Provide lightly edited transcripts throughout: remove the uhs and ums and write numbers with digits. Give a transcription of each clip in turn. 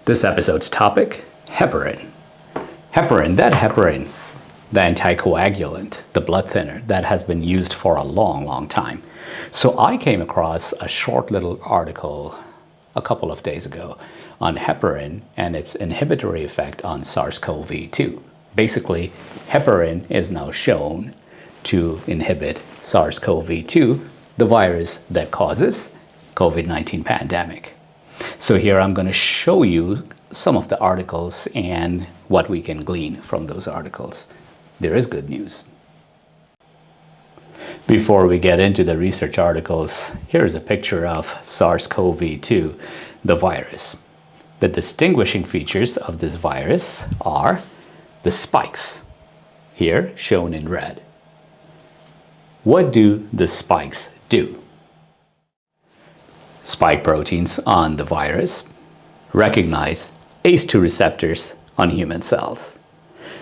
This episode's topic, heparin. Heparin, the anticoagulant, the blood thinner that has been used for a long time. So I came across a short little article a couple of days ago on heparin and its inhibitory effect on SARS-CoV-2. Basically, heparin is now shown to inhibit SARS-CoV-2, the virus that causes COVID-19 pandemic. So here I'm going to show you some of the articles and what we can glean from those articles. There is good news. Before we get into the research articles, here's a picture of SARS-CoV-2, the virus. The distinguishing features of this virus are the spikes, here shown in red. What do the spikes do? Spike proteins on the virus recognize ACE2 receptors on human cells.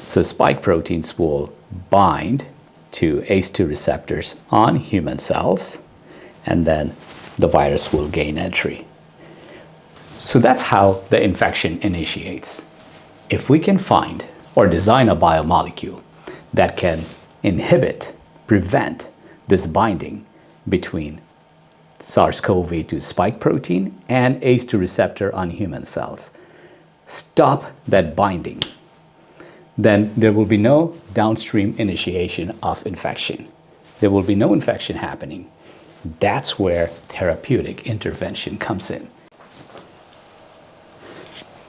So spike proteins will bind to ACE2 receptors on human cells, and then the virus will gain entry. So that's how the infection initiates. If we can find or design a biomolecule that can inhibit, prevent this binding between SARS-CoV-2 spike protein and ACE2 receptor on human cells, stop that binding, then there will be no downstream initiation of infection. There will be no infection happening. That's where therapeutic intervention comes in.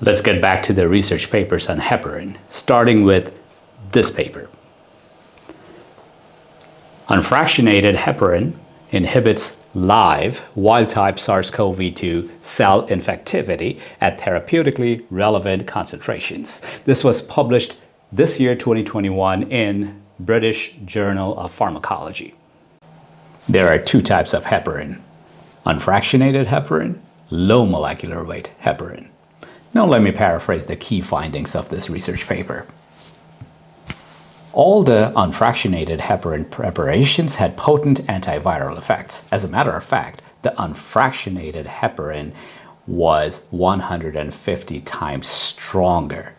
Let's get back to the research papers on heparin, starting with this paper. Unfractionated heparin inhibits live wild-type SARS-CoV-2 cell infectivity at therapeutically relevant concentrations. This was published this year, 2021, in British Journal of Pharmacology. There are two types of heparin: unfractionated heparin, low molecular weight heparin. Now let me paraphrase the key findings of this research paper. All the unfractionated heparin preparations had potent antiviral effects. As a matter of fact, the unfractionated heparin was 150 times stronger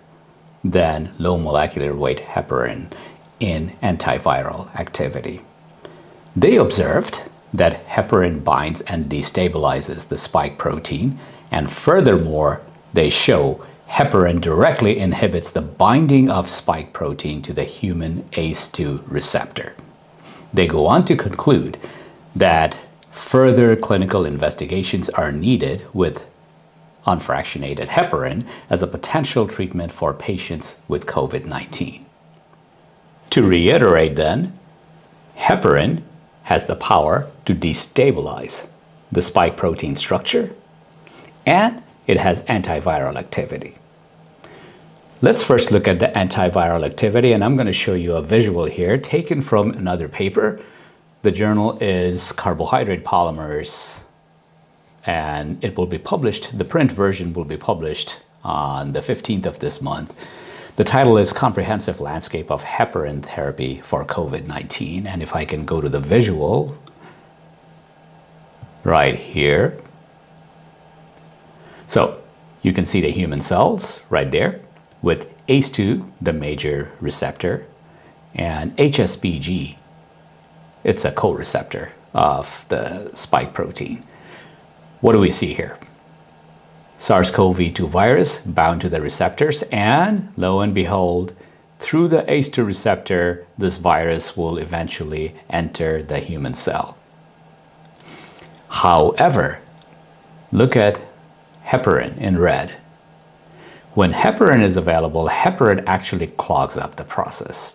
than low molecular weight heparin in antiviral activity. They observed that heparin binds and destabilizes the spike protein, and furthermore, they show heparin directly inhibits the binding of spike protein to the human ACE2 receptor. They go on to conclude that further clinical investigations are needed with unfractionated heparin as a potential treatment for patients with COVID-19. To reiterate then, heparin has the power to destabilize the spike protein structure, and it has antiviral activity. Let's first look at the antiviral activity, and I'm going to show you a visual here taken from another paper. The journal is Carbohydrate Polymers, and it will be published, the print version will be published on the 15th of this month. The title is Comprehensive Landscape of Heparin Therapy for COVID-19, and if I can go to the visual right here. So you can see the human cells right there with ACE2, the major receptor, and HSPG, it's a co-receptor of the spike protein. What do we see here? SARS-CoV-2 virus bound to the receptors, and lo and behold, through the ACE2 receptor, this virus will eventually enter the human cell. However, look at heparin in red. When heparin is available, heparin actually clogs up the process.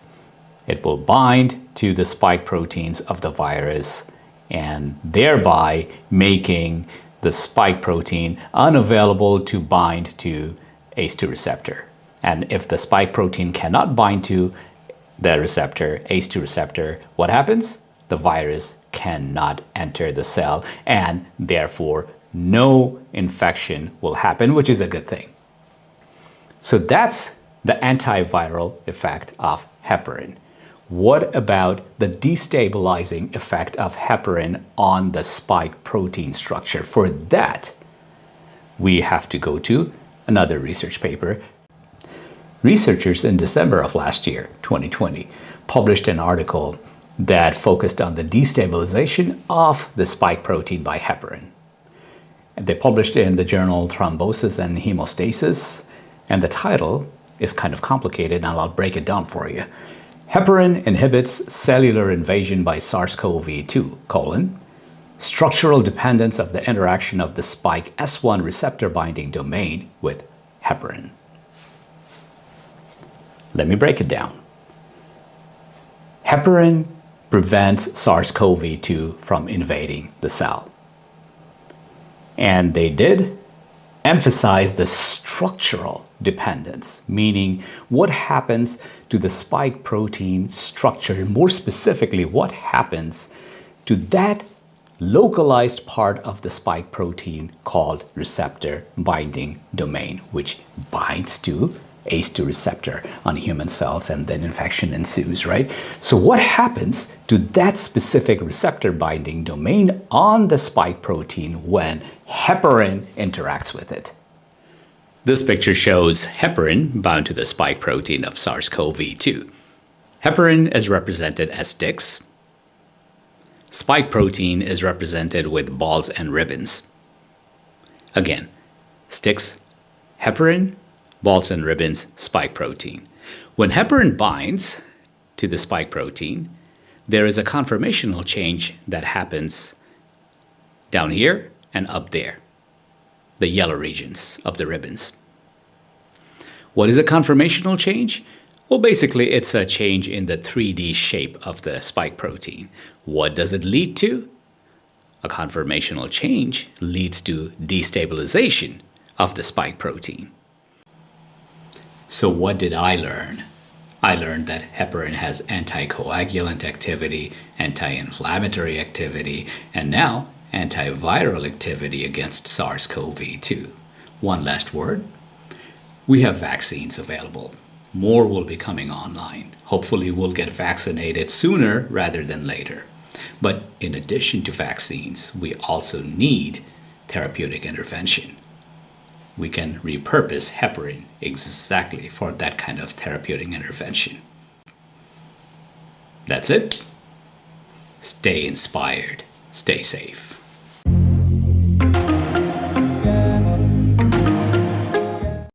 It will bind to the spike proteins of the virus and thereby making the spike protein unavailable to bind to ACE2 receptor. And if the spike protein cannot bind to the receptor, ACE2 receptor, what happens? The virus cannot enter the cell, and therefore no infection will happen, which is a good thing. So that's the antiviral effect of heparin. What about the destabilizing effect of heparin on the spike protein structure? For that, we have to go to another research paper. Researchers in December of last year, 2020, published an article that focused on the destabilization of the spike protein by heparin. And they published it in the journal Thrombosis and Hemostasis, and the title is kind of complicated, and I'll break it down for you. Heparin inhibits cellular invasion by SARS-CoV-2, structural dependence of the interaction of the spike S1 receptor binding domain with heparin. Let me break it down. Heparin prevents SARS-CoV-2 from invading the cell. And they did emphasize the structural dependence, meaning what happens to the spike protein structure, more specifically, what happens to that localized part of the spike protein called receptor-binding domain, which binds to ACE2 receptor on human cells, and then infection ensues, right? So what happens to that specific receptor binding domain on the spike protein when heparin interacts with it? This picture shows heparin bound to the spike protein of SARS-CoV-2. Heparin is represented as sticks. Spike protein is represented with balls and ribbons. Again, sticks, heparin, balls and ribbons, spike protein. When heparin binds to the spike protein, there is a conformational change that happens down here and up there, the yellow regions of the ribbons. What is a conformational change? Well, basically, it's a change in the 3D shape of the spike protein. What does it lead to? A conformational change leads to destabilization of the spike protein. So what did I learn? I learned that heparin has anticoagulant activity, anti-inflammatory activity, and now antiviral activity against SARS-CoV-2. One last word. We have vaccines available. More will be coming online. Hopefully we'll get vaccinated sooner rather than later. But in addition to vaccines, we also need therapeutic intervention. We can repurpose heparin exactly for that kind of therapeutic intervention. That's it. Stay inspired. Stay safe.